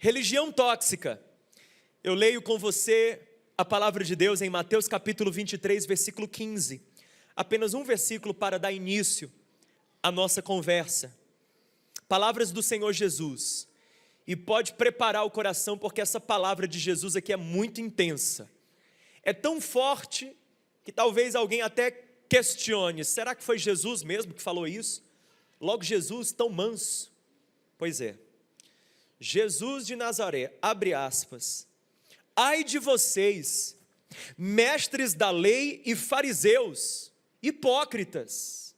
Religião tóxica. Eu leio com você a palavra de Deus em Mateus capítulo 23, versículo 15. Apenas um versículo para dar início à nossa conversa. Palavras do Senhor Jesus. E pode preparar o coração, porque essa palavra de Jesus aqui é muito intensa. É tão forte que talvez alguém até questione: será que foi Jesus mesmo que falou isso? Logo Jesus tão manso. Pois é. Jesus de Nazaré, abre aspas, ai de vocês, mestres da lei e fariseus, hipócritas.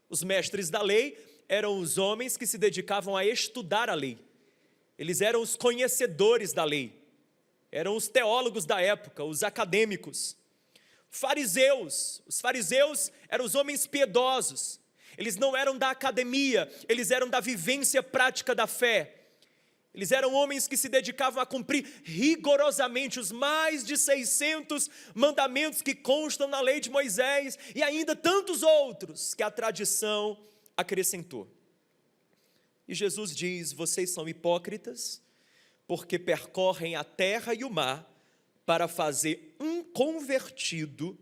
Os mestres da lei eram os homens que se dedicavam a estudar a lei. Eles eram os conhecedores da lei, eram os teólogos da época, os acadêmicos. Fariseus, os fariseus eram os homens piedosos. Eles não eram da academia, eles eram da vivência prática da fé. Eles eram homens que se dedicavam a cumprir rigorosamente os mais de 600 mandamentos que constam na lei de Moisés e ainda tantos outros que a tradição acrescentou. E Jesus diz: vocês são hipócritas, porque percorrem a terra e o mar para fazer um convertido,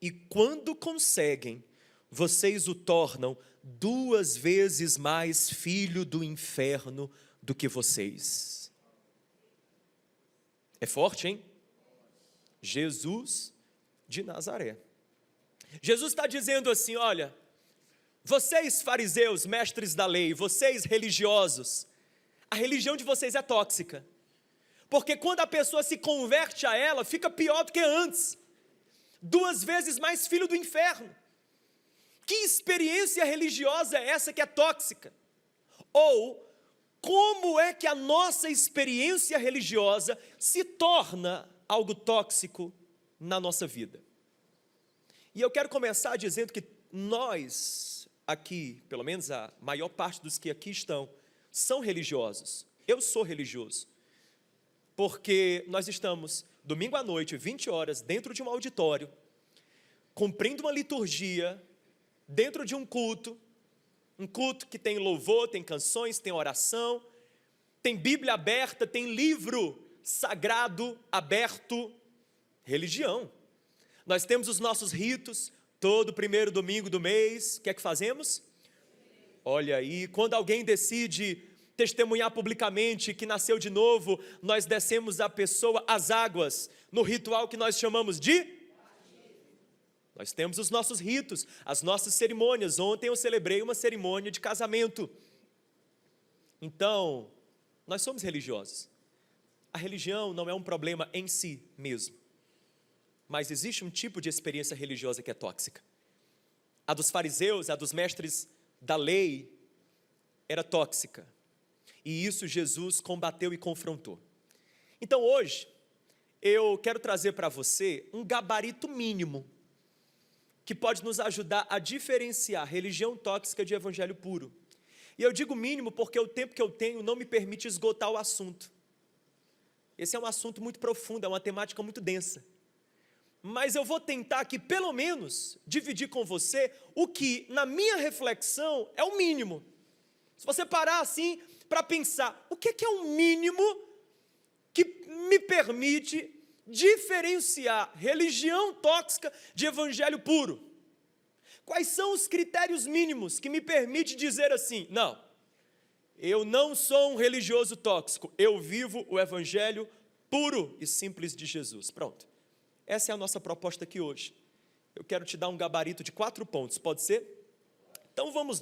e quando conseguem, vocês o tornam 2 vezes mais filho do inferno do que vocês. É forte, hein? Jesus de Nazaré. Jesus está dizendo assim: olha, vocês fariseus, mestres da lei, vocês religiosos, a religião de vocês é tóxica, porque quando a pessoa se converte a ela, fica pior do que antes, 2 vezes mais filho do inferno. Que experiência religiosa é essa que é tóxica? Ou, como é que a nossa experiência religiosa se torna algo tóxico na nossa vida? E eu quero começar dizendo que nós aqui, pelo menos a maior parte dos que aqui estão, são religiosos. Eu sou religioso, porque nós estamos domingo à noite, 20 horas, dentro de um auditório, cumprindo uma liturgia, dentro de um culto que tem louvor, tem canções, tem oração, tem Bíblia aberta, tem livro sagrado aberto, religião. Nós temos os nossos ritos, todo primeiro domingo do mês. O que é que fazemos? Olha aí, quando alguém decide testemunhar publicamente que nasceu de novo, nós descemos a pessoa às águas, no ritual que nós chamamos de... Nós temos os nossos ritos, as nossas cerimônias. Ontem eu celebrei uma cerimônia de casamento. Então, nós somos religiosos. A religião não é um problema em si mesmo, mas existe um tipo de experiência religiosa que é tóxica. A dos fariseus, a dos mestres da lei, era tóxica. E isso Jesus combateu e confrontou. Então hoje, eu quero trazer para você um gabarito mínimo que pode nos ajudar a diferenciar religião tóxica de evangelho puro. E eu digo mínimo porque o tempo que eu tenho não me permite esgotar o assunto. Esse é um assunto muito profundo, é uma temática muito densa. Mas eu vou tentar aqui, pelo menos, dividir com você o que, na minha reflexão, é o mínimo. Se você parar assim para pensar, o que é o mínimo que me permite diferenciar religião tóxica de evangelho puro? Quais são os critérios mínimos que me permitem dizer assim, não, eu não sou um religioso tóxico, eu vivo o evangelho puro e simples de Jesus. Pronto, essa é a nossa proposta aqui hoje. Eu quero te dar um gabarito de 4 pontos, pode ser? Então vamos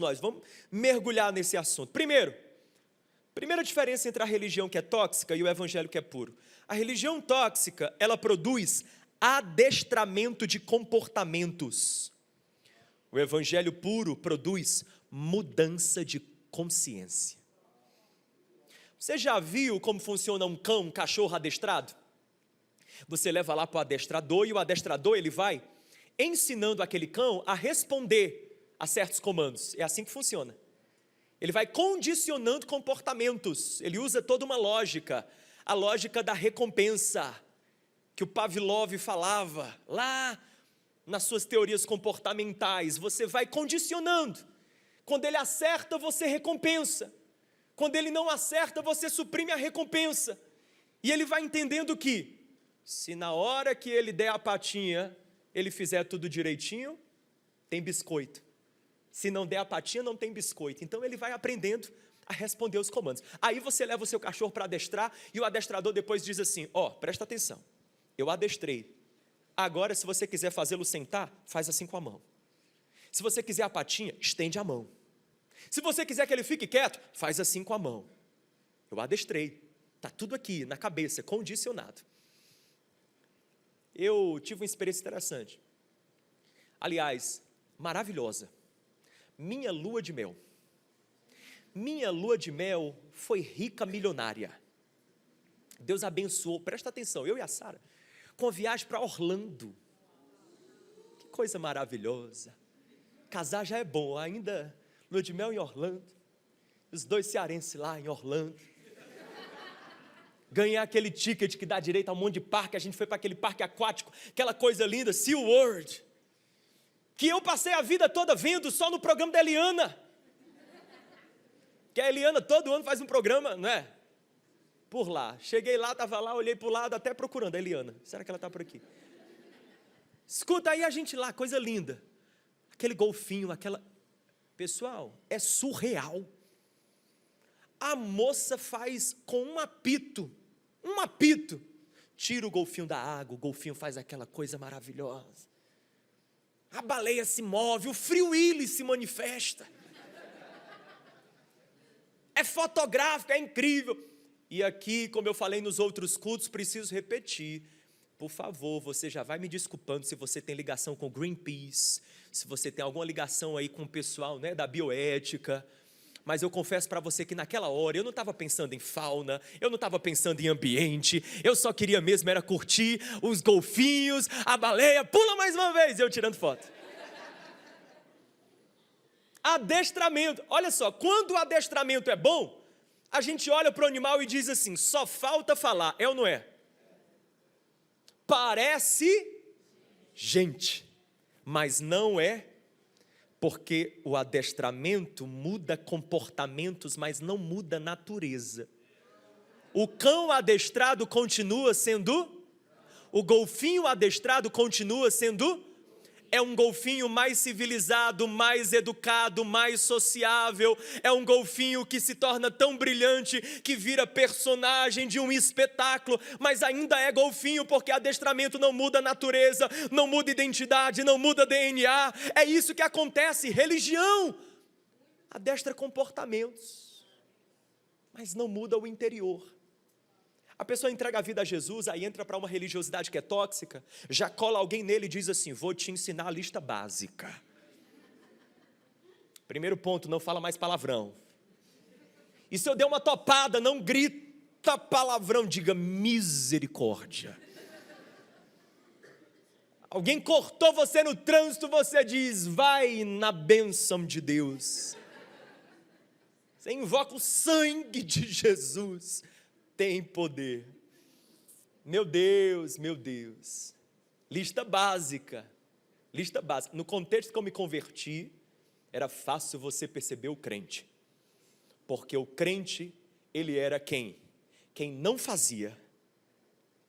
mergulhar nesse assunto. Primeira diferença entre a religião que é tóxica e o evangelho que é puro. A religião tóxica, ela produz adestramento de comportamentos. O evangelho puro produz mudança de consciência. Você já viu como funciona um cachorro adestrado? Você leva lá para o adestrador e o adestrador ele vai ensinando aquele cão a responder a certos comandos. É assim que funciona. Ele vai condicionando comportamentos, ele usa toda uma lógica, a lógica da recompensa, que o Pavlov falava lá nas suas teorias comportamentais. Você vai condicionando, quando ele acerta você recompensa, Quando ele não acerta, você suprime a recompensa. E ele vai entendendo que, se na hora que ele der a patinha, ele fizer tudo direitinho, tem biscoito. Se não der a patinha, não tem biscoito. Então ele vai aprendendo a responder os comandos. Aí você leva o seu cachorro para adestrar, e o adestrador depois diz assim, presta atenção, eu adestrei. Agora, se você quiser fazê-lo sentar, faz assim com a mão. Se você quiser a patinha, estende a mão. Se você quiser que ele fique quieto, faz assim com a mão. Eu adestrei. Está tudo aqui, na cabeça, condicionado. Eu tive uma experiência interessante. Aliás, maravilhosa. Minha lua de mel. Minha lua de mel foi rica, milionária. Deus abençoou, presta atenção, eu e a Sara, com a viagem para Orlando. Que coisa maravilhosa. Casar já é bom, ainda lua de mel em Orlando. Os dois cearenses lá em Orlando. Ganhar aquele ticket que dá direito a um monte de parque. A gente foi para aquele parque aquático, aquela coisa linda, SeaWorld, que eu passei a vida toda vendo só no programa da Eliana. Que a Eliana todo ano faz um programa, não é? Por lá. Cheguei lá, estava lá, olhei para o lado, até procurando a Eliana. Será que ela está por aqui? Escuta aí a gente lá, coisa linda. Aquele golfinho, aquela... Pessoal, é surreal. A moça faz com um apito, tira o golfinho da água, o golfinho faz aquela coisa maravilhosa. A baleia se move, o Free Willy se manifesta. É fotográfico, é incrível. E aqui, como eu falei nos outros cultos, preciso repetir. Por favor, você já vai me desculpando se você tem ligação com Greenpeace, se você tem alguma ligação aí com o pessoal, né, da bioética. Mas eu confesso para você que naquela hora eu não estava pensando em fauna, eu não estava pensando em ambiente, eu só queria mesmo era curtir os golfinhos, a baleia, pula mais uma vez, eu tirando foto. Adestramento, olha só, quando o adestramento é bom, a gente olha para o animal e diz assim, só falta falar, é ou não é? Parece gente, mas não é. Porque o adestramento muda comportamentos, mas não muda natureza. O cão adestrado continua sendo, o golfinho adestrado continua sendo, é um golfinho mais civilizado, mais educado, mais sociável, é um golfinho que se torna tão brilhante que vira personagem de um espetáculo, mas ainda é golfinho porque adestramento não muda a natureza, não muda identidade, não muda DNA, é isso que acontece, religião adestra comportamentos, mas não muda o interior. A pessoa entrega a vida a Jesus, aí entra para uma religiosidade que é tóxica, já cola alguém nele e diz assim, vou te ensinar a lista básica. Primeiro ponto, não fala mais palavrão. E se eu der uma topada, não grita palavrão, diga misericórdia. Alguém cortou você no trânsito, você diz, vai na bênção de Deus. Você invoca o sangue de Jesus. Tem poder. Meu Deus, meu Deus. Lista básica. Lista básica. No contexto que eu me converti, era fácil você perceber o crente. Porque o crente, ele era quem? Quem não fazia.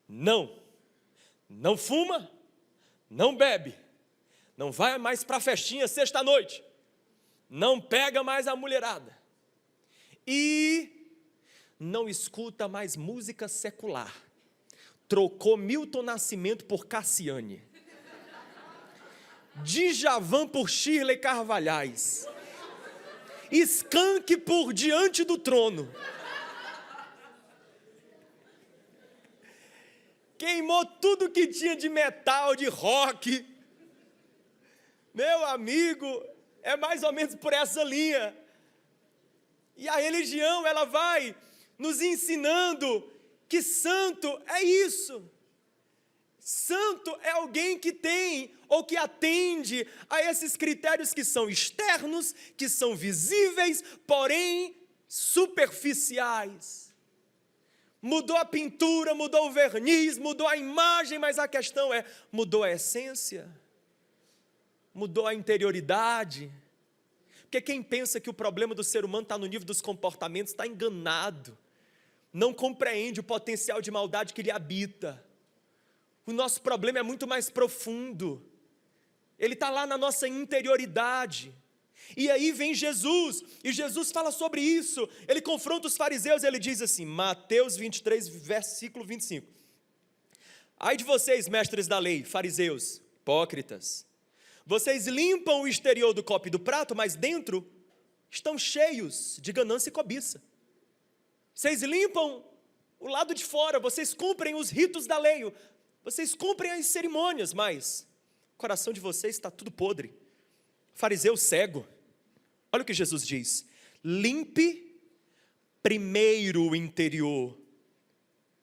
Não fuma, não bebe, não vai mais para a festinha sexta-noite, não pega mais a mulherada. E não escuta mais música secular. Trocou Milton Nascimento por Cassiane. Djavan por Shirley Carvalhais. Skank por Diante do Trono. Queimou tudo que tinha de metal, de rock. Meu amigo, é mais ou menos por essa linha. E a religião, ela vai nos ensinando que santo é isso. Santo é alguém que tem ou que atende a esses critérios que são externos, que são visíveis, porém superficiais. Mudou a pintura, mudou o verniz, mudou a imagem, mas a questão é, mudou a essência? Mudou a interioridade? Porque quem pensa que o problema do ser humano está no nível dos comportamentos está enganado, não compreende o potencial de maldade que lhe habita. O nosso problema é muito mais profundo, ele está lá na nossa interioridade. E aí vem Jesus, e Jesus fala sobre isso, ele confronta os fariseus, ele diz assim, Mateus 23, versículo 25, ai de vocês, mestres da lei, fariseus, hipócritas, vocês limpam o exterior do copo e do prato, mas dentro estão cheios de ganância e cobiça. Vocês limpam o lado de fora, vocês cumprem os ritos da lei, vocês cumprem as cerimônias, mas o coração de vocês está tudo podre. Fariseu cego. Olha o que Jesus diz, limpe primeiro o interior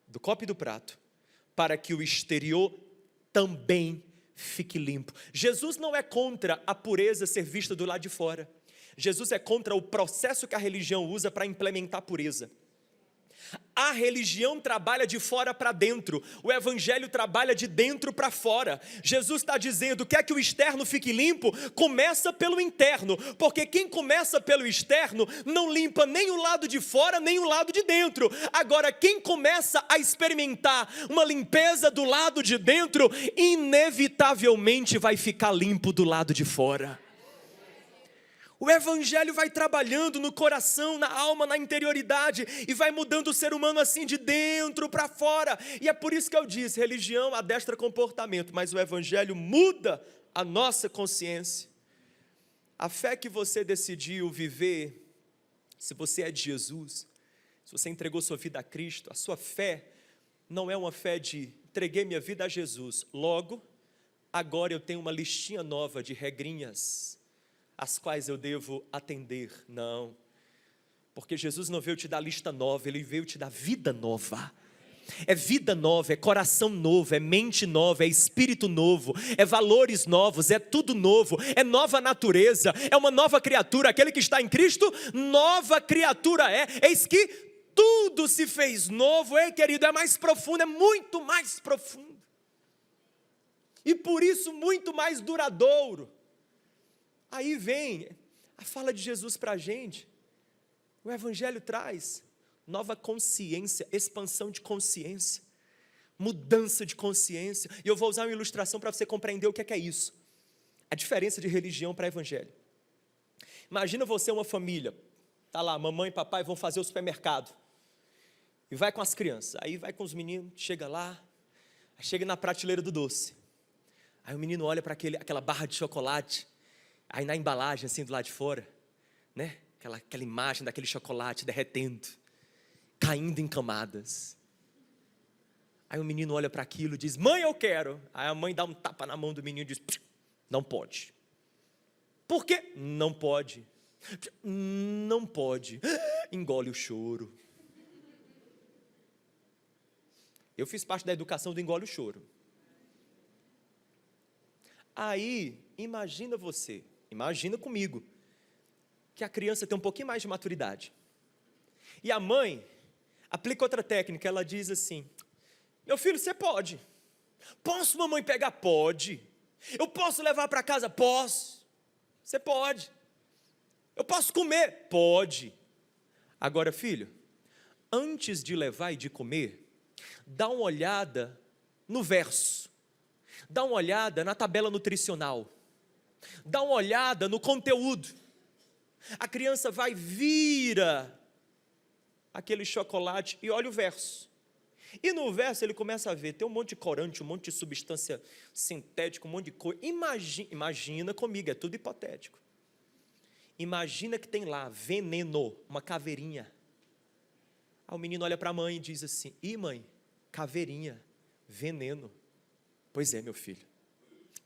do copo e do prato, para que o exterior também fique limpo. Jesus não é contra a pureza ser vista do lado de fora, Jesus é contra o processo que a religião usa para implementar a pureza. A religião trabalha de fora para dentro, o evangelho trabalha de dentro para fora. Jesus está dizendo, quer que o externo fique limpo? Começa pelo interno, porque quem começa pelo externo, não limpa nem o lado de fora, nem o lado de dentro. Agora, quem começa a experimentar uma limpeza do lado de dentro, inevitavelmente vai ficar limpo do lado de fora. O evangelho vai trabalhando no coração, na alma, na interioridade, e vai mudando o ser humano assim de dentro para fora. E é por isso que eu disse, religião adestra comportamento, mas o evangelho muda a nossa consciência. A fé que você decidiu viver, se você é de Jesus, se você entregou sua vida a Cristo, a sua fé não é uma fé de entreguei minha vida a Jesus, logo, agora eu tenho uma listinha nova de regrinhas, as quais eu devo atender. Não, porque Jesus não veio te dar lista nova, Ele veio te dar vida nova. É vida nova, é coração novo, é mente nova, é espírito novo, é valores novos, é tudo novo, é nova natureza, é uma nova criatura. Aquele que está em Cristo, nova criatura é. Eis que tudo se fez novo. Ei, querido, é mais profundo, é muito mais profundo, e por isso muito mais duradouro. Aí vem a fala de Jesus para a gente. O evangelho traz nova consciência, expansão de consciência, mudança de consciência. E eu vou usar uma ilustração para você compreender o que é isso. A diferença de religião para evangelho. Imagina você uma família, está lá, mamãe e papai vão fazer o supermercado, e vai com as crianças, aí vai com os meninos, chega lá, chega na prateleira do doce, aí o menino olha para aquela barra de chocolate, aí na embalagem assim do lado de fora, né? Aquela imagem daquele chocolate derretendo, caindo em camadas. Aí o menino olha para aquilo e diz, mãe, eu quero. Aí a mãe dá um tapa na mão do menino e diz, não pode. Por quê? Não pode. Não pode. Engole o choro. Eu fiz parte da educação do engole o choro. Aí, imagina comigo, que a criança tem um pouquinho mais de maturidade. E a mãe aplica outra técnica, ela diz assim, meu filho, você pode. Posso, mamãe, pegar? Pode. Eu posso levar para casa? Posso. Você pode. Eu posso comer? Pode. Agora, filho, antes de levar e de comer, dá uma olhada no verso, dá uma olhada na tabela nutricional, dá uma olhada no conteúdo. A criança vai, vira aquele chocolate e olha o verso. E no verso ele começa a ver, tem um monte de corante, um monte de substância sintética, um monte de coisa. Imagina comigo, é tudo hipotético. Imagina que tem lá veneno, uma caveirinha. Aí o menino olha para a mãe e diz assim, ih mãe, caveirinha, veneno. Pois é, meu filho,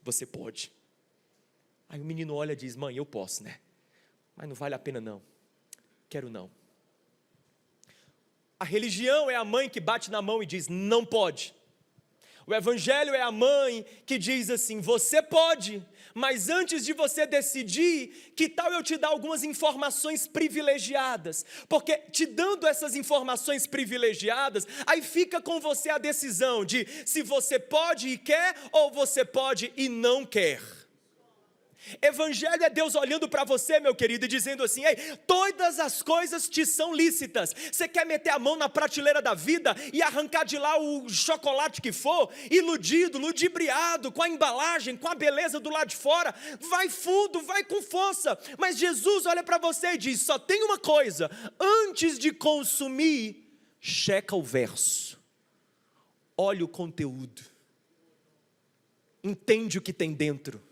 você pode. Aí o menino olha e diz, mãe, eu posso, né? Mas não vale a pena não, quero não. A religião é a mãe que bate na mão e diz, não pode. O evangelho é a mãe que diz assim, você pode, mas antes de você decidir, que tal eu te dar algumas informações privilegiadas? Porque te dando essas informações privilegiadas, aí fica com você a decisão de se você pode e quer, ou você pode e não quer. Evangelho é Deus olhando para você, meu querido, e dizendo assim: ei, todas as coisas te são lícitas. Você quer meter a mão na prateleira da vida e arrancar de lá o chocolate que for, iludido, ludibriado, com a embalagem, com a beleza do lado de fora, vai fundo, vai com força. Mas Jesus olha para você e diz: só tem uma coisa, antes de consumir, checa o verso, olha o conteúdo, entende o que tem dentro.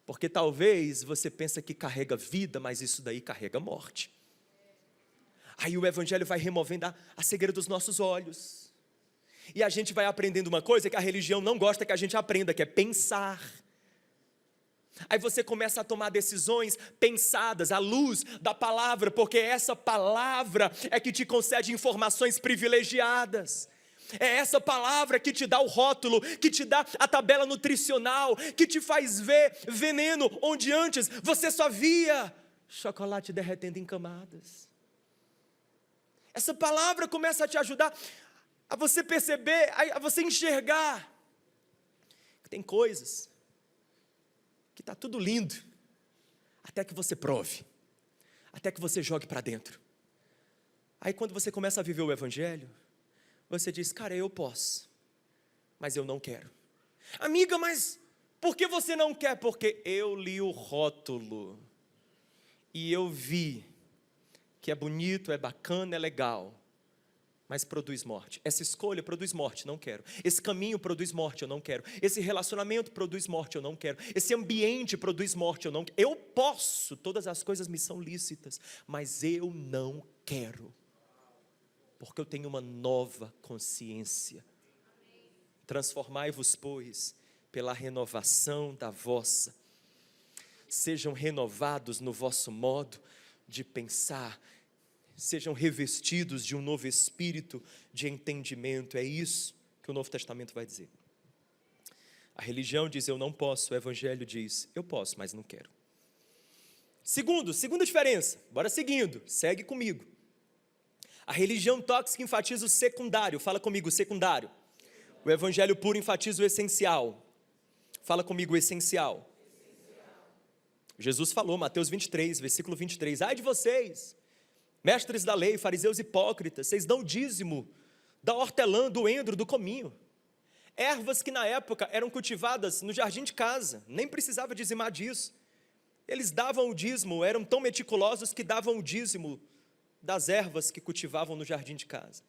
Porque talvez você pense que carrega vida, mas isso daí carrega morte. Aí o Evangelho vai removendo a cegueira dos nossos olhos. E a gente vai aprendendo uma coisa que a religião não gosta que a gente aprenda, que é pensar. Aí você começa a tomar decisões pensadas à luz da palavra, porque essa palavra é que te concede informações privilegiadas. É essa palavra que te dá o rótulo, que te dá a tabela nutricional, que te faz ver veneno onde antes você só via chocolate derretendo em camadas. Essa palavra começa a te ajudar a você perceber, a você enxergar que tem coisas que está tudo lindo, até que você prove, até que você jogue para dentro. Aí quando você começa a viver o Evangelho, você diz: cara, eu posso, mas eu não quero. Amiga, mas por que você não quer? Porque eu li o rótulo e eu vi que é bonito, é bacana, é legal, mas produz morte. Essa escolha produz morte, não quero. Esse caminho produz morte, eu não quero. Esse relacionamento produz morte, eu não quero. Esse ambiente produz morte, eu não quero. Eu posso, todas as coisas me são lícitas, mas eu não quero. Porque eu tenho uma nova consciência. Transformai-vos, pois, pela renovação da vossa. Sejam renovados no vosso modo de pensar. Sejam revestidos de um novo espírito de entendimento. É isso que o Novo Testamento vai dizer. A religião diz: eu não posso. O Evangelho diz: eu posso, mas não quero. Segunda diferença. Bora seguindo. Segue comigo. A religião tóxica enfatiza o secundário. Fala comigo, o secundário. O Evangelho puro enfatiza o essencial. Fala comigo, o essencial. Jesus falou, Mateus 23, versículo 23. Ai de vocês, mestres da lei, fariseus hipócritas, vocês dão dízimo da hortelã, do endro, do cominho. Ervas que na época eram cultivadas no jardim de casa, nem precisava dizimar disso. Eles davam o dízimo, eram tão meticulosos que davam o dízimo das ervas que cultivavam no jardim de casa.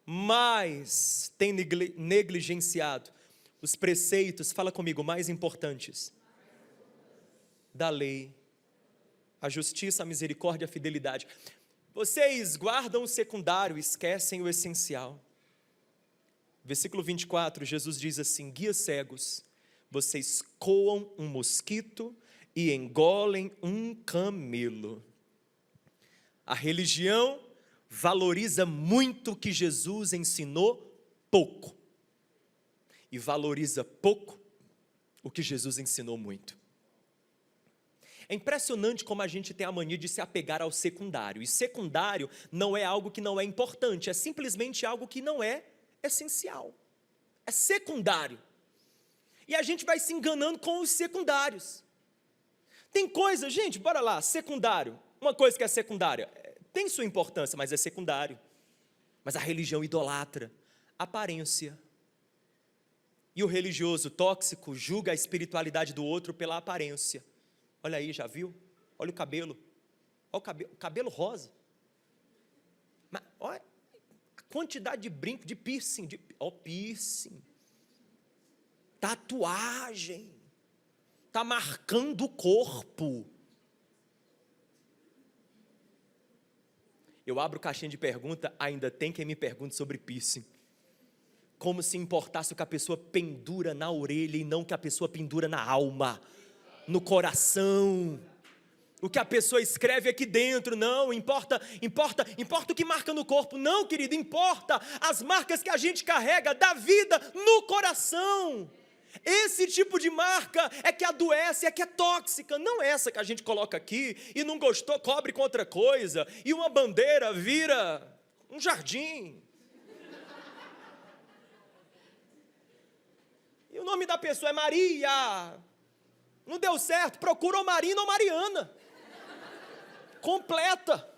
Mas tem negligenciado os preceitos, fala comigo, mais importantes da lei: a justiça, a misericórdia, a fidelidade. Vocês guardam o secundário, esquecem o essencial. Versículo 24, Jesus diz assim: guias cegos, vocês coam um mosquito e engolem um camelo. A religião valoriza muito o que Jesus ensinou pouco, e valoriza pouco o que Jesus ensinou muito. É impressionante como a gente tem a mania de se apegar ao secundário, e secundário não é algo que não é importante, é simplesmente algo que não é essencial, é secundário, e a gente vai se enganando com os secundários. Tem coisa, gente, bora lá, secundário, uma coisa que é secundária, tem sua importância, mas é secundário. Mas a religião idolatra aparência. E o religioso tóxico julga a espiritualidade do outro pela aparência. Olha aí, já viu? Olha o cabelo. Olha o cabelo rosa. Mas olha a quantidade de brinco, de piercing. Piercing. Tatuagem. Está marcando o corpo. Eu abro caixinha de pergunta, ainda tem quem me pergunte sobre piercing. Como se importasse o que a pessoa pendura na orelha e não o que a pessoa pendura na alma, no coração. O que a pessoa escreve aqui dentro, não, importa o que marca no corpo. Não, querido, importa as marcas que a gente carrega da vida no coração. Esse tipo de marca é que adoece, é que é tóxica, não essa que a gente coloca aqui e não gostou, cobre com outra coisa, e uma bandeira vira um jardim. E o nome da pessoa é Maria. Não deu certo? Procura ou Marina ou Mariana. Completa.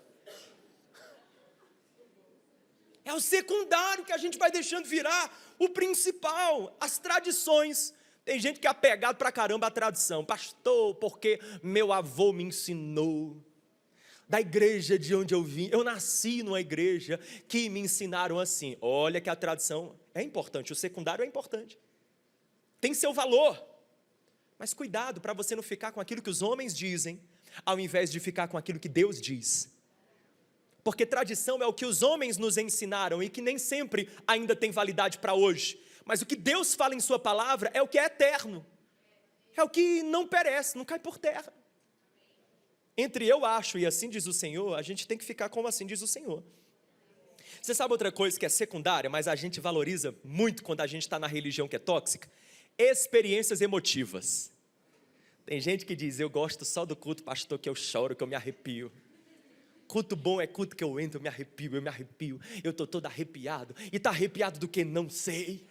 É o secundário que a gente vai deixando virar o principal, as tradições. Tem gente que é apegado pra caramba à tradição. Pastor, porque meu avô me ensinou. Da igreja de onde eu vim, eu nasci numa igreja que me ensinaram assim. Olha que a tradição é importante, o secundário é importante. Tem seu valor. Mas cuidado para você não ficar com aquilo que os homens dizem, ao invés de ficar com aquilo que Deus diz. Porque tradição é o que os homens nos ensinaram e que nem sempre ainda tem validade para hoje. Mas o que Deus fala em sua palavra é o que é eterno. É o que não perece, não cai por terra. Entre eu acho e assim diz o Senhor, a gente tem que ficar como assim diz o Senhor. Você sabe outra coisa que é secundária, mas a gente valoriza muito quando a gente está na religião que é tóxica? Experiências emotivas. Tem gente que diz, eu gosto só do culto, pastor, que eu choro, que eu me arrepio. Culto bom é culto que eu entro, eu me arrepio, eu estou todo arrepiado. E está arrepiado do que? Não sei.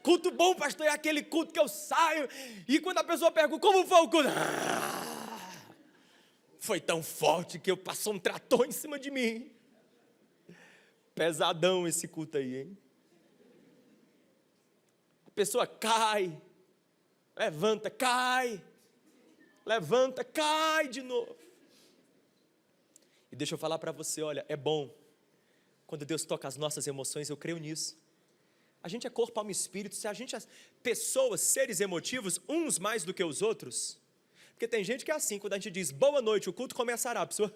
Culto bom, pastor, é aquele culto que eu saio, e quando a pessoa pergunta, como foi o culto? Foi tão forte que passou um trator em cima de mim. Pesadão esse culto aí, hein? A pessoa cai, levanta, cai, levanta, cai de novo. E deixa eu falar para você, olha, é bom, quando Deus toca as nossas emoções, eu creio nisso. A gente é corpo, alma e espírito. Se a gente é pessoas, seres emotivos, uns mais do que os outros. Porque tem gente que é assim, quando a gente diz boa noite, o culto começará. A pessoa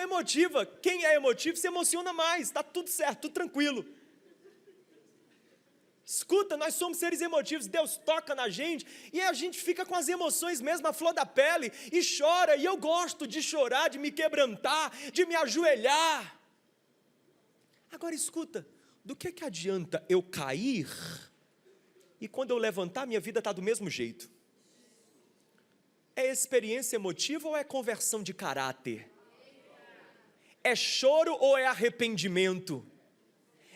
é emotiva. Quem é emotivo se emociona mais. Está tudo certo, tudo tranquilo. Escuta, nós somos seres emotivos. Deus toca na gente e a gente fica com as emoções mesmo, a flor da pele. E chora, e eu gosto de chorar, de me quebrantar, de me ajoelhar. Agora escuta, do que adianta eu cair e quando eu levantar minha vida está do mesmo jeito? É experiência emotiva ou é conversão de caráter? É choro ou é arrependimento?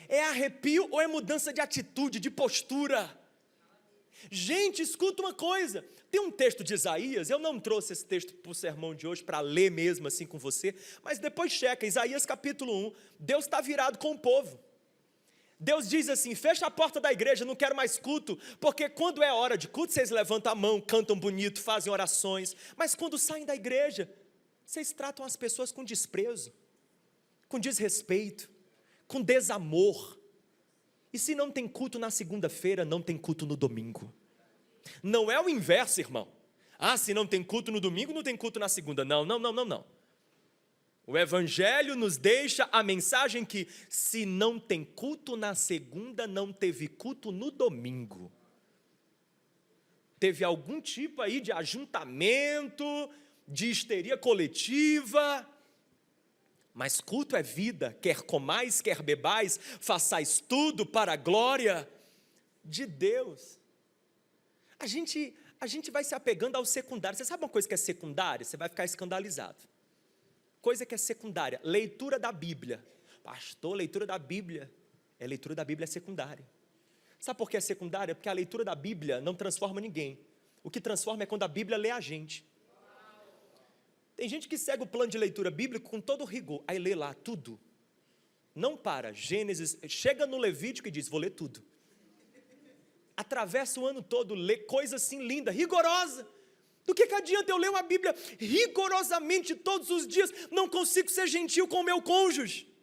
É arrepio ou é mudança de atitude, de postura? Gente, escuta uma coisa, tem um texto de Isaías, eu não trouxe esse texto para o sermão de hoje, para ler mesmo assim com você, mas depois checa, Isaías capítulo 1, Deus está virado com o povo. Deus diz assim, fecha a porta da igreja, não quero mais culto, porque quando é hora de culto, vocês levantam a mão, cantam bonito, fazem orações, mas quando saem da igreja, vocês tratam as pessoas com desprezo, com desrespeito, com desamor. E se não tem culto na segunda-feira, não tem culto no domingo. Não é o inverso, irmão. Se não tem culto no domingo, não tem culto na segunda. Não. O Evangelho nos deixa a mensagem que se não tem culto na segunda, não teve culto no domingo. Teve algum tipo aí de ajuntamento, de histeria coletiva. Mas culto é vida, quer comais, quer bebais, façais tudo para a glória de Deus. A gente vai se apegando ao secundário. Você sabe uma coisa que é secundária? Você vai ficar escandalizado. Coisa que é secundária, leitura da Bíblia. Pastor, leitura da Bíblia é secundária. Sabe por que é secundária? Porque a leitura da Bíblia não transforma ninguém. O que transforma é quando a Bíblia lê a gente. Tem gente que segue o plano de leitura bíblico com todo rigor, aí lê lá tudo. Não para, Gênesis, chega no Levítico e diz, vou ler tudo. Atravessa o ano todo, lê coisa assim linda, rigorosa. Do que adianta eu ler uma Bíblia rigorosamente todos os dias, não consigo ser gentil com o meu cônjuge.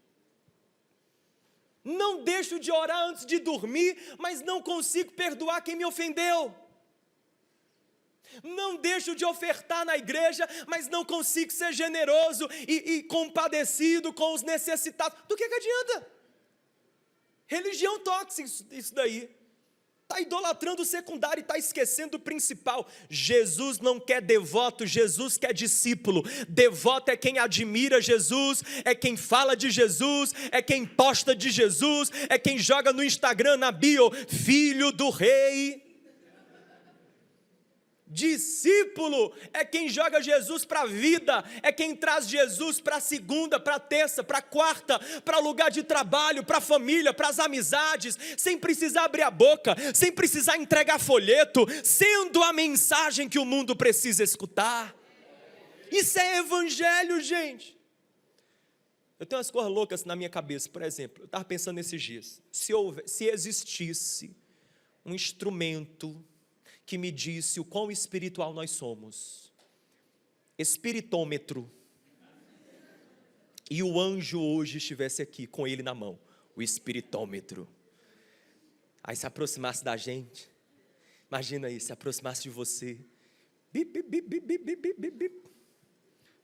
Não deixo de orar antes de dormir, mas não consigo perdoar quem me ofendeu. Não deixo de ofertar na igreja, mas não consigo ser generoso e compadecido com os necessitados. Do que adianta? Religião tóxica isso daí. Está idolatrando o secundário e está esquecendo o principal. Jesus não quer devoto, Jesus quer discípulo. Devoto é quem admira Jesus, é quem fala de Jesus, é quem posta de Jesus, é quem joga no Instagram, na bio, filho do rei. Discípulo é quem joga Jesus para a vida, é quem traz Jesus para a segunda, para a terça, para a quarta, para o lugar de trabalho, para a família, para as amizades, sem precisar abrir a boca, sem precisar entregar folheto, sendo a mensagem que o mundo precisa escutar. Isso é evangelho, gente. Eu tenho umas coisas loucas na minha cabeça, por exemplo, eu estava pensando nesses dias, se existisse um instrumento que me disse o quão espiritual nós somos, espiritômetro, e o anjo hoje estivesse aqui com ele na mão, o espiritômetro, aí se aproximasse da gente, imagina aí, se aproximasse de você,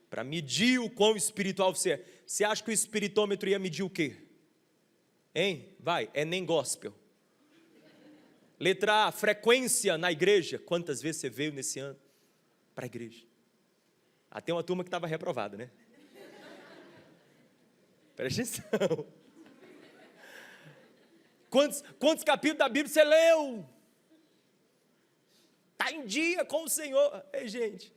para medir o quão espiritual você é. Você acha que o espiritômetro ia medir o quê? Hein? Vai, Enem Gospel. Letra A, frequência na igreja. Quantas vezes você veio nesse ano para a igreja? Tem uma turma que estava reprovada, né? Presta atenção. Quantos capítulos da Bíblia você leu? Está em dia com o Senhor. Ei, gente,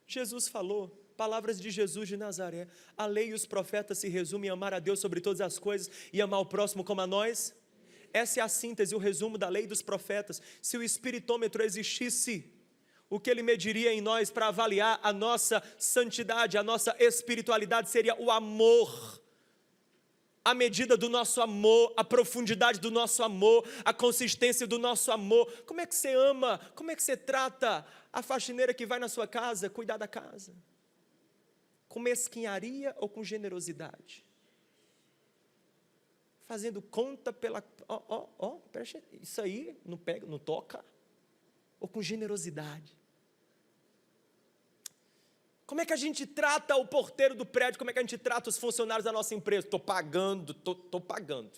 Jesus falou, palavras de Jesus de Nazaré. A lei e os profetas se resumem em amar a Deus sobre todas as coisas e amar o próximo como a nós. Essa é a síntese, o resumo da lei e dos profetas. Se o espiritômetro existisse, o que ele mediria em nós para avaliar a nossa santidade, a nossa espiritualidade, seria o amor. A medida do nosso amor, a profundidade do nosso amor, a consistência do nosso amor. Como é que você ama? Como é que você trata a faxineira que vai na sua casa, cuidar da casa? Com mesquinharia ou com generosidade? Fazendo conta pela... presta, isso aí não pega, não toca. Ou com generosidade. Como é que a gente trata o porteiro do prédio? Como é que a gente trata os funcionários da nossa empresa? Estou pagando, estou pagando.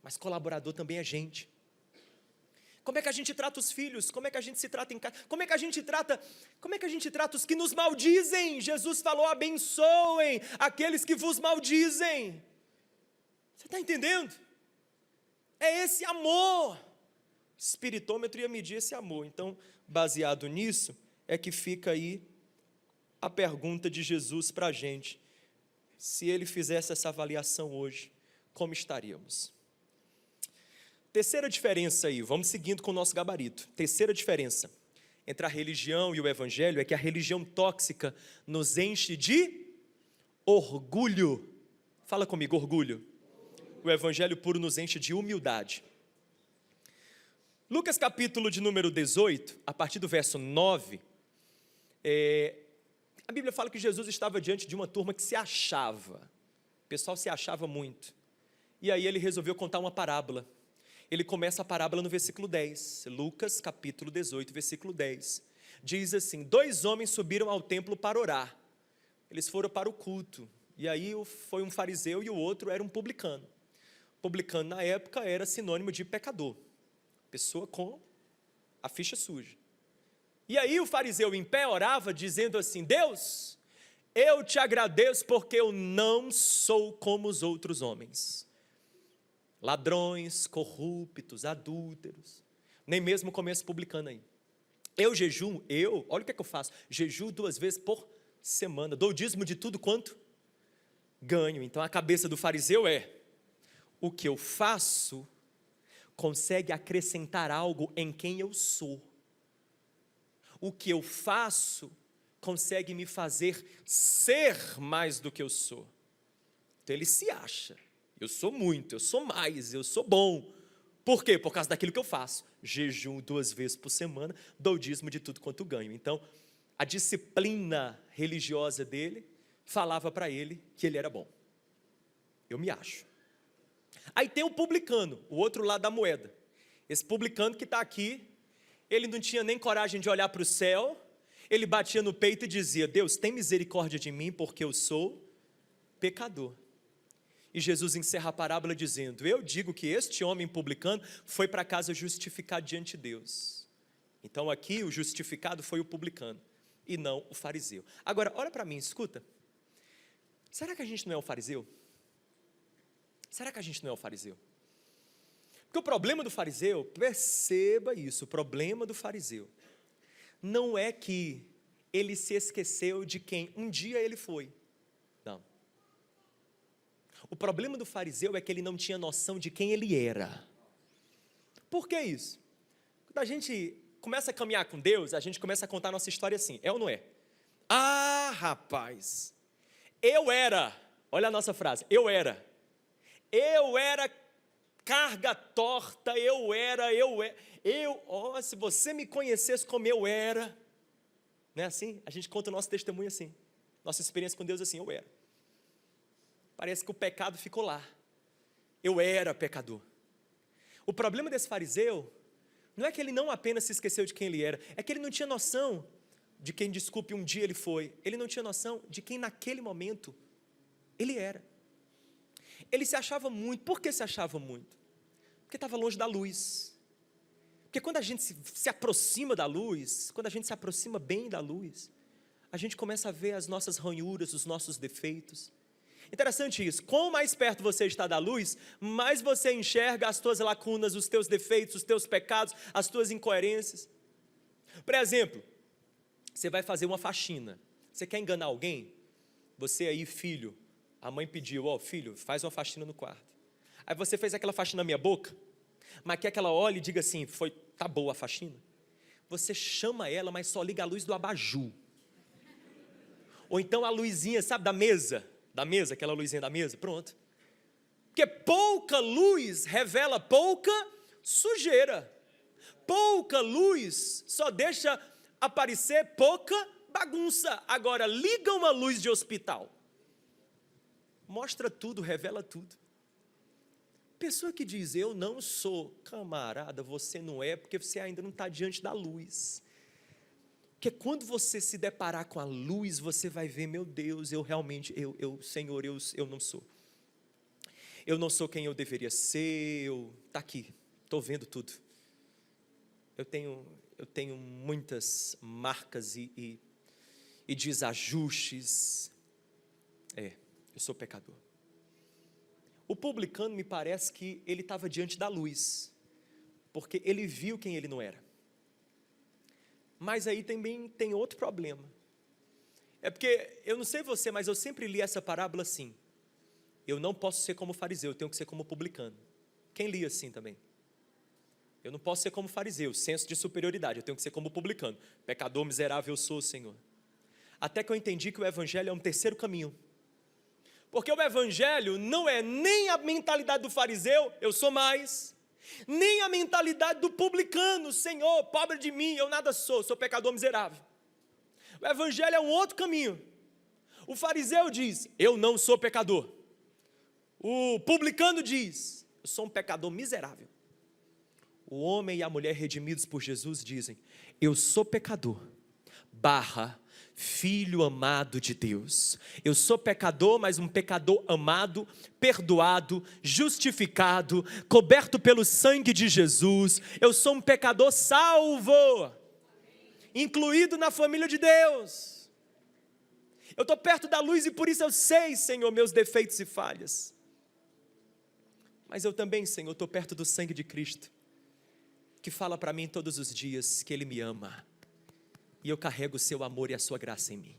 Mas colaborador também é gente. Como é que a gente trata os filhos? Como é que a gente se trata em casa? Como é que a gente trata os que nos maldizem? Jesus falou, abençoem aqueles que vos maldizem. Você está entendendo? É esse amor. Espiritômetro ia medir esse amor. Então, baseado nisso, é que fica aí a pergunta de Jesus para a gente. Se ele fizesse essa avaliação hoje, como estaríamos? Terceira diferença aí, vamos seguindo com o nosso gabarito. Terceira diferença entre a religião e o evangelho é que a religião tóxica nos enche de orgulho. Fala comigo, orgulho. O evangelho puro nos enche de humildade. Lucas capítulo de número 18, a partir do verso 9, a Bíblia fala que Jesus estava diante de uma turma que se achava. O pessoal se achava muito. E aí ele resolveu contar uma parábola. Ele começa a parábola no versículo 10. Lucas capítulo 18, versículo 10. Diz assim, 2 homens subiram ao templo para orar. Eles foram para o culto. E aí foi um fariseu e o outro era um publicano. Publicano na época era sinônimo de pecador. Pessoa com a ficha suja. E aí o fariseu em pé orava dizendo assim, Deus, eu te agradeço porque eu não sou como os outros homens. Ladrões, corruptos, adúlteros, nem mesmo como esse publicano aí. Eu jejuo, olha o que é que eu faço, jejuo 2 vezes por semana, dou o dízimo de tudo quanto ganho. Então a cabeça do fariseu é, o que eu faço consegue acrescentar algo em quem eu sou. O que eu faço consegue me fazer ser mais do que eu sou. Então ele se acha, eu sou muito, eu sou mais, eu sou bom. Por quê? Por causa daquilo que eu faço. Jejuo 2 vezes por semana, dou dízimo de tudo quanto ganho. Então, a disciplina religiosa dele falava para ele que ele era bom. Eu me acho. Aí tem o publicano, o outro lado da moeda. Esse publicano que está aqui, ele não tinha nem coragem de olhar para o céu, ele batia no peito e dizia, Deus, tem misericórdia de mim porque eu sou pecador. E Jesus encerra a parábola dizendo, eu digo que este homem publicano foi para casa justificar diante de Deus. Então aqui o justificado foi o publicano e não o fariseu. Agora, olha para mim, escuta. Será que a gente não é o fariseu? Será que a gente não é o fariseu? Porque o problema do fariseu, perceba isso, o problema do fariseu não é que ele se esqueceu de quem um dia ele foi. Não. O problema do fariseu é que ele não tinha noção de quem ele era. Por que isso? Quando a gente começa a caminhar com Deus, a gente começa a contar a nossa história assim, é ou não é? Ah, rapaz, eu era, olha a nossa frase, eu era carga torta, se você me conhecesse como eu era, não é assim? A gente conta o nosso testemunho assim, nossa experiência com Deus assim, eu era. Parece que o pecado ficou lá, eu era pecador. O problema desse fariseu, não é que ele não apenas se esqueceu de quem ele era, é que ele não tinha noção de quem, desculpe, um dia ele foi, ele não tinha noção de quem naquele momento ele era. Ele se achava muito. Por que se achava muito? Porque estava longe da luz. Porque quando a gente se aproxima da luz, quando a gente se aproxima bem da luz, a gente começa a ver as nossas ranhuras, os nossos defeitos. Interessante isso, quanto mais perto você está da luz, mais você enxerga as tuas lacunas, os teus defeitos, os teus pecados, as tuas incoerências. Por exemplo, você vai fazer uma faxina, você quer enganar alguém? Você aí, filho, a mãe pediu, filho, faz uma faxina no quarto. Aí você fez aquela faxina na minha boca, mas quer que ela olhe e diga assim, tá boa a faxina? Você chama ela, mas só liga a luz do abajur. Ou então a luzinha, sabe, da mesa, aquela luzinha da mesa, pronto. Porque pouca luz revela pouca sujeira. Pouca luz só deixa aparecer pouca bagunça. Agora, liga uma luz de hospital. Mostra tudo, revela tudo. Pessoa que diz, eu não sou, camarada, você não é, porque você ainda não está diante da luz. Porque quando você se deparar com a luz, você vai ver, meu Deus, eu realmente, Senhor, eu não sou. Eu não sou quem eu deveria ser, está aqui, estou vendo tudo. Eu tenho muitas marcas e desajustes. Eu sou pecador. O publicano me parece que ele estava diante da luz, porque ele viu quem ele não era. Mas aí também tem outro problema. É porque, eu não sei você, mas eu sempre li essa parábola assim. Eu não posso ser como fariseu, eu tenho que ser como publicano. Quem lia assim também? Eu não posso ser como fariseu, senso de superioridade, eu tenho que ser como publicano. Pecador miserável eu sou, Senhor. Até que eu entendi que o evangelho é um terceiro caminho. Porque o evangelho não é nem a mentalidade do fariseu, eu sou mais, nem a mentalidade do publicano, Senhor, pobre de mim, eu nada sou pecador miserável. O evangelho é um outro caminho. O fariseu diz, eu não sou pecador. O publicano diz, eu sou um pecador miserável. O homem e a mulher redimidos por Jesus dizem, eu sou pecador, filho amado de Deus. Eu sou pecador, mas um pecador amado, perdoado, justificado, coberto pelo sangue de Jesus. Eu sou um pecador salvo, incluído na família de Deus. Eu estou perto da luz e por isso eu sei, Senhor, meus defeitos e falhas. Mas eu também, Senhor, estou perto do sangue de Cristo, que fala para mim todos os dias que Ele me ama. E eu carrego o seu amor e a sua graça em mim.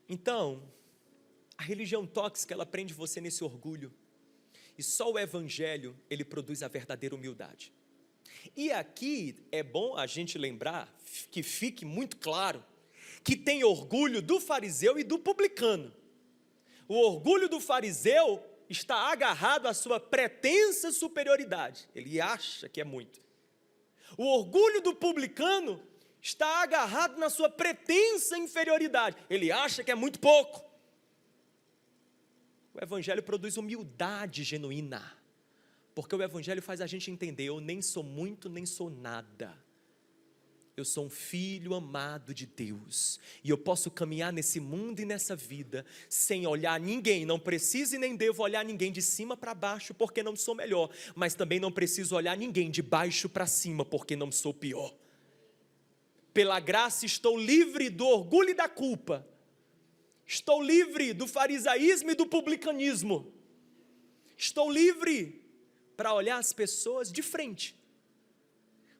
Então, a religião tóxica, ela prende você nesse orgulho. E só o evangelho, ele produz a verdadeira humildade. E aqui é bom a gente lembrar, que fique muito claro, que tem orgulho do fariseu e do publicano. O orgulho do fariseu está agarrado à sua pretensa superioridade. Ele acha que é muito. O orgulho do publicano está agarrado na sua pretensa inferioridade. Ele acha que é muito pouco. O evangelho produz humildade genuína, porque o evangelho faz a gente entender, eu nem sou muito, nem sou nada. Eu sou um filho amado de Deus, e eu posso caminhar nesse mundo e nessa vida, sem olhar ninguém, não preciso e nem devo olhar ninguém de cima para baixo, porque não sou melhor, mas também não preciso olhar ninguém de baixo para cima, porque não sou pior. Pela graça estou livre do orgulho e da culpa, estou livre do farisaísmo e do publicanismo, estou livre para olhar as pessoas de frente,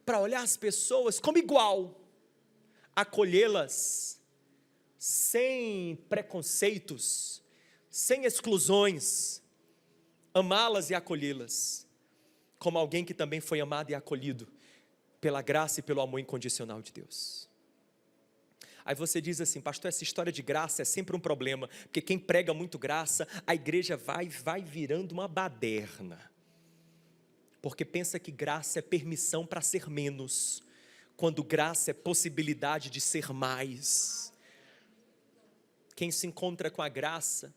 para olhar as pessoas como igual, acolhê-las sem preconceitos, sem exclusões, amá-las e acolhê-las, como alguém que também foi amado e acolhido pela graça e pelo amor incondicional de Deus. Aí você diz assim: pastor, essa história de graça é sempre um problema, porque quem prega muito graça, a igreja vai virando uma baderna, porque pensa que graça é permissão para ser menos, quando graça é possibilidade de ser mais. Quem se encontra com a graça,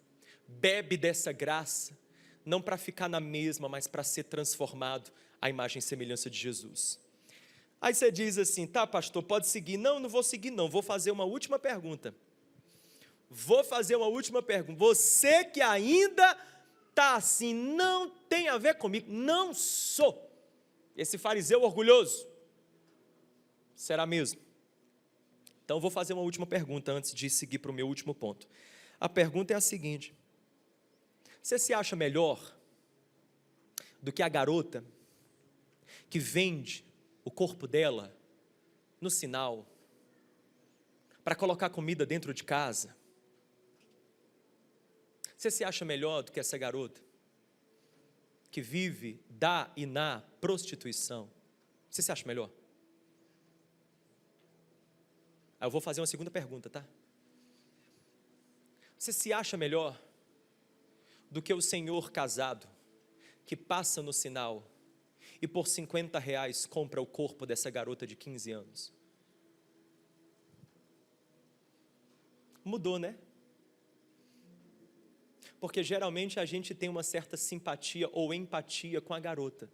bebe dessa graça, não para ficar na mesma, mas para ser transformado à imagem e semelhança de Jesus. Aí você diz assim: tá, pastor, pode seguir. Não vou seguir não, vou fazer uma última pergunta. Você que ainda está assim, não tem a ver comigo, não sou esse fariseu orgulhoso. Será mesmo? Então vou fazer uma última pergunta antes de seguir para o meu último ponto. A pergunta é a seguinte: você se acha melhor do que a garota que vende o corpo dela no sinal para colocar comida dentro de casa? Você se acha melhor do que essa garota que vive da e na prostituição? Você se acha melhor? Aí eu vou fazer uma segunda pergunta, tá? Você se acha melhor do que o senhor casado que passa no sinal e por R$50 compra o corpo dessa garota de 15 anos? Mudou, né? Porque geralmente a gente tem uma certa simpatia ou empatia com a garota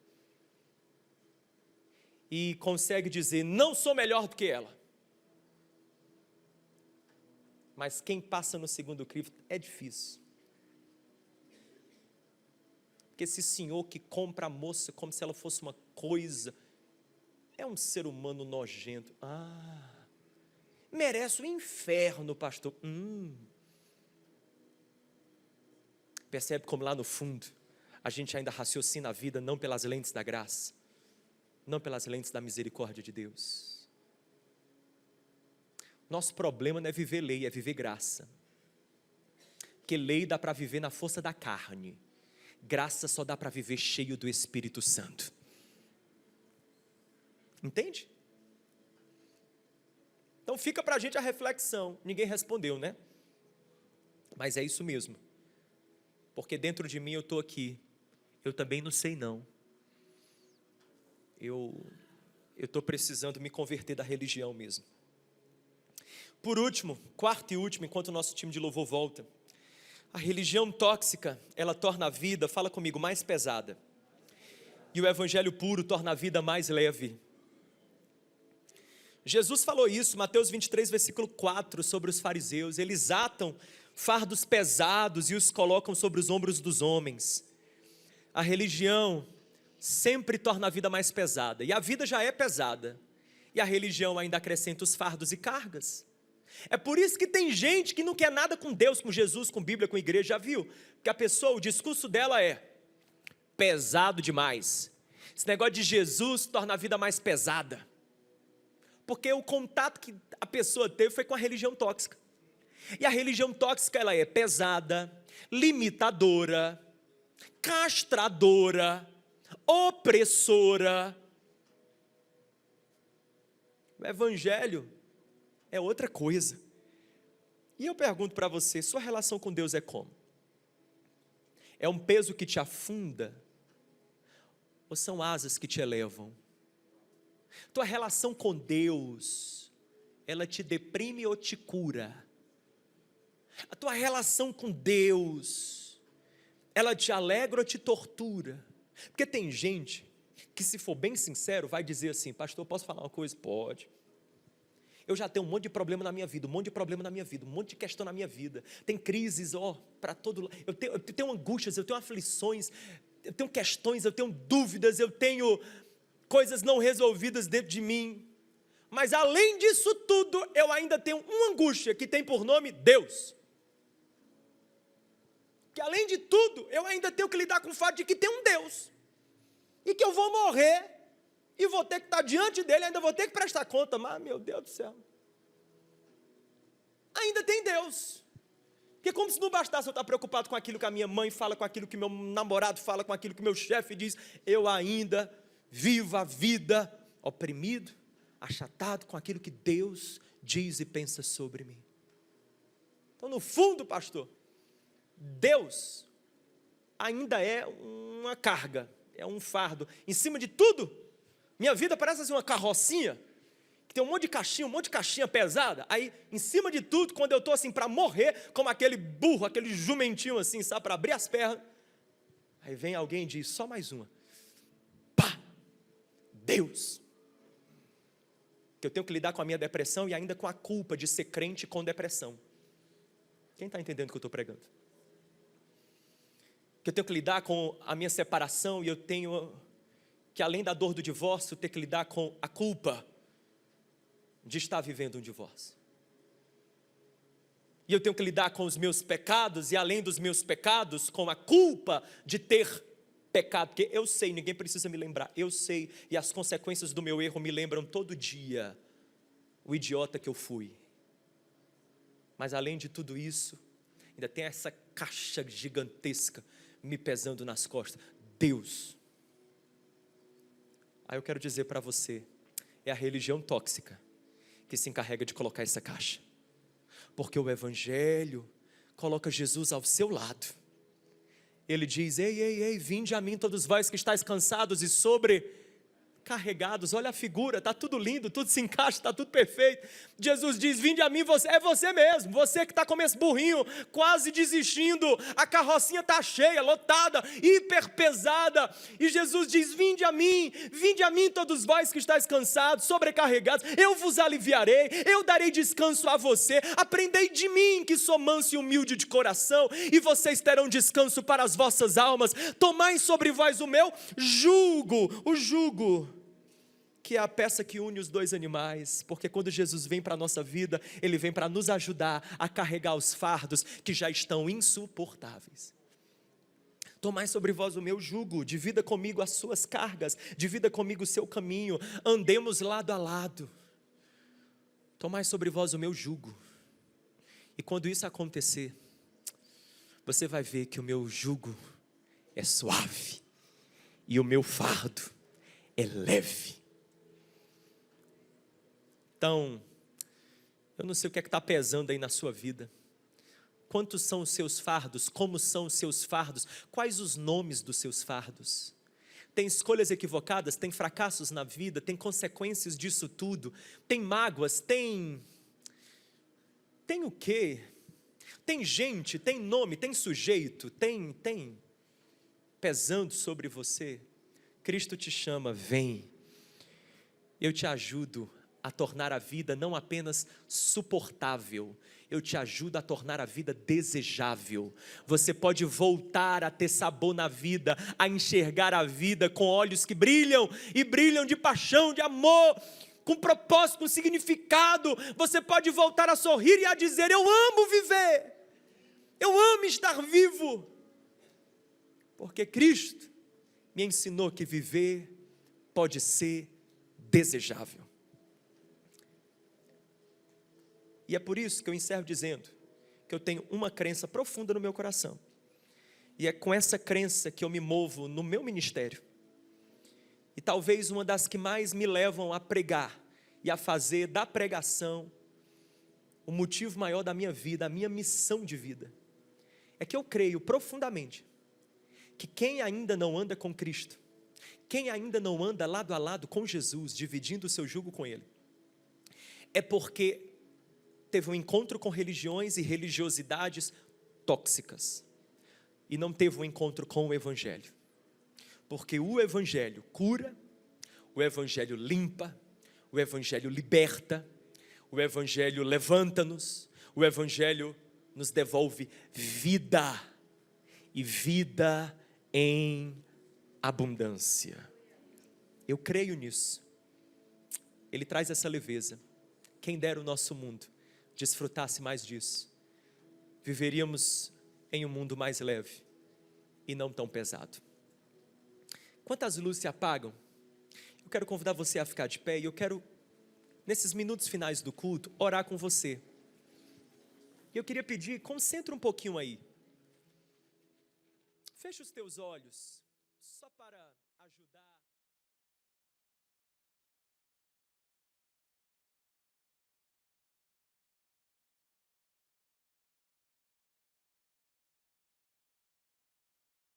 e consegue dizer: não sou melhor do que ela. Mas quem passa no segundo crivo é difícil. Porque esse senhor que compra a moça como se ela fosse uma coisa, é um ser humano nojento. Merece o inferno, pastor. Percebe como lá no fundo a gente ainda raciocina a vida não pelas lentes da graça, não pelas lentes da misericórdia de Deus. Nosso problema não é viver lei, é viver graça. Porque lei dá para viver na força da carne, graça só dá para viver cheio do Espírito Santo. Entende? Então fica para a gente a reflexão. Ninguém respondeu, né? Mas é isso mesmo. Porque dentro de mim eu estou aqui. Eu também não sei não. Eu estou precisando me converter da religião mesmo. Por último, quarto e último, enquanto o nosso time de louvor volta. A religião tóxica, ela torna a vida, fala comigo, mais pesada. E o evangelho puro torna a vida mais leve. Jesus falou isso, Mateus 23, versículo 4, sobre os fariseus. Eles atam fardos pesados e os colocam sobre os ombros dos homens. A religião sempre torna a vida mais pesada. E a vida já é pesada. E a religião ainda acrescenta os fardos e cargas. É por isso que tem gente que não quer nada com Deus, com Jesus, com Bíblia, com igreja, já viu? Porque a pessoa, o discurso dela é pesado demais. Esse negócio de Jesus torna a vida mais pesada. Porque o contato que a pessoa teve foi com a religião tóxica. E a religião tóxica, ela é pesada, limitadora, castradora, opressora. O evangelho é outra coisa. E eu pergunto para você, sua relação com Deus é como? É um peso que te afunda? Ou são asas que te elevam? Tua relação com Deus, ela te deprime ou te cura? A tua relação com Deus, ela te alegra ou te tortura? Porque tem gente que, se for bem sincero, vai dizer assim: pastor, posso falar uma coisa? Pode. Eu já tenho um monte de problema na minha vida, um monte de questão na minha vida. Tem crises, para todo lado. Eu tenho angústias, eu tenho aflições, eu tenho questões, eu tenho dúvidas, eu tenho coisas não resolvidas dentro de mim. Mas além disso tudo, eu ainda tenho uma angústia que tem por nome Deus. Que além de tudo, eu ainda tenho que lidar com o fato de que tem um Deus. E que eu vou morrer. e vou ter que estar diante dele, ainda vou ter que prestar conta. Mas, meu Deus do céu, ainda tem Deus. Porque como se não bastasse eu estar preocupado com aquilo que a minha mãe fala, com aquilo que meu namorado fala, com aquilo que meu chefe diz, eu ainda vivo a vida oprimido, achatado com aquilo que Deus diz e pensa sobre mim. Então, no fundo, pastor, Deus ainda é uma carga, é um fardo. Em cima de tudo, minha vida parece assim uma carrocinha, que tem um monte de caixinha pesada. Aí, em cima de tudo, quando eu estou assim para morrer, como aquele burro, aquele jumentinho assim, sabe, para abrir as pernas, aí vem alguém e diz, só mais uma. Pá! Deus! Que eu tenho que lidar com a minha depressão e ainda com a culpa de ser crente com depressão. Quem está entendendo o que eu estou pregando? Que eu tenho que lidar com a minha separação e eu tenho que, além da dor do divórcio, ter que lidar com a culpa de estar vivendo um divórcio. E eu tenho que lidar com os meus pecados e, além dos meus pecados, com a culpa de ter pecado. Porque eu sei, ninguém precisa me lembrar, eu sei, e as consequências do meu erro me lembram todo dia o idiota que eu fui. Mas além de tudo isso, ainda tem essa caixa gigantesca me pesando nas costas. Deus. Aí eu quero dizer para você, é a religião tóxica que se encarrega de colocar essa caixa. Porque o Evangelho coloca Jesus ao seu lado. Ele diz, ei, vinde a mim todos vós que estáis cansados e sobrecarregados. Olha a figura, está tudo lindo, tudo se encaixa, está tudo perfeito. Jesus diz, vinde a mim, é você mesmo, você que está como esse burrinho, quase desistindo, a carrocinha está cheia, lotada, hiper pesada, e Jesus diz, vinde a mim todos vós que estáis cansados, sobrecarregados, eu vos aliviarei, eu darei descanso a você, aprendei de mim que sou manso e humilde de coração, e vocês terão descanso para as vossas almas, tomai sobre vós o meu jugo, o jugo, que é a peça que une os dois animais, porque quando Jesus vem para a nossa vida, Ele vem para nos ajudar a carregar os fardos que já estão insuportáveis. Tomai sobre vós o meu jugo, divida comigo as suas cargas, divida comigo o seu caminho, andemos lado a lado. Tomai sobre vós o meu jugo, e quando isso acontecer, você vai ver que o meu jugo é suave, e o meu fardo é leve. Então, eu não sei o que é que está pesando aí na sua vida. Quantos são os seus fardos? Como são os seus fardos? Quais os nomes dos seus fardos? Tem escolhas equivocadas, tem fracassos na vida, tem consequências disso tudo, tem mágoas, tem o quê? Tem gente, tem nome, tem sujeito, tem pesando sobre você. Cristo te chama, vem, eu te ajudo a tornar a vida não apenas suportável, eu te ajudo a tornar a vida desejável. Você pode voltar a ter sabor na vida, a enxergar a vida com olhos que brilham, e brilham de paixão, de amor, com propósito, com significado. Você pode voltar a sorrir e a dizer, eu amo viver, eu amo estar vivo, porque Cristo me ensinou que viver pode ser desejável. E é por isso que eu encerro dizendo que eu tenho uma crença profunda no meu coração. E é com essa crença que eu me movo no meu ministério. E talvez uma das que mais me levam a pregar e a fazer da pregação o motivo maior da minha vida, a minha missão de vida. É que eu creio profundamente que quem ainda não anda com Cristo, quem ainda não anda lado a lado com Jesus, dividindo o seu jugo com Ele, é porque teve um encontro com religiões e religiosidades tóxicas, e não teve um encontro com o Evangelho, porque o Evangelho cura, o Evangelho limpa, o Evangelho liberta, o Evangelho levanta-nos, o Evangelho nos devolve vida, e vida em abundância. Eu creio nisso. Ele traz essa leveza. Quem dera o nosso mundo desfrutasse mais disso, viveríamos em um mundo mais leve e não tão pesado. Quando as luzes se apagam, eu quero convidar você a ficar de pé e eu quero, nesses minutos finais do culto, orar com você. E eu queria pedir, concentra um pouquinho aí. Fecha os teus olhos, só para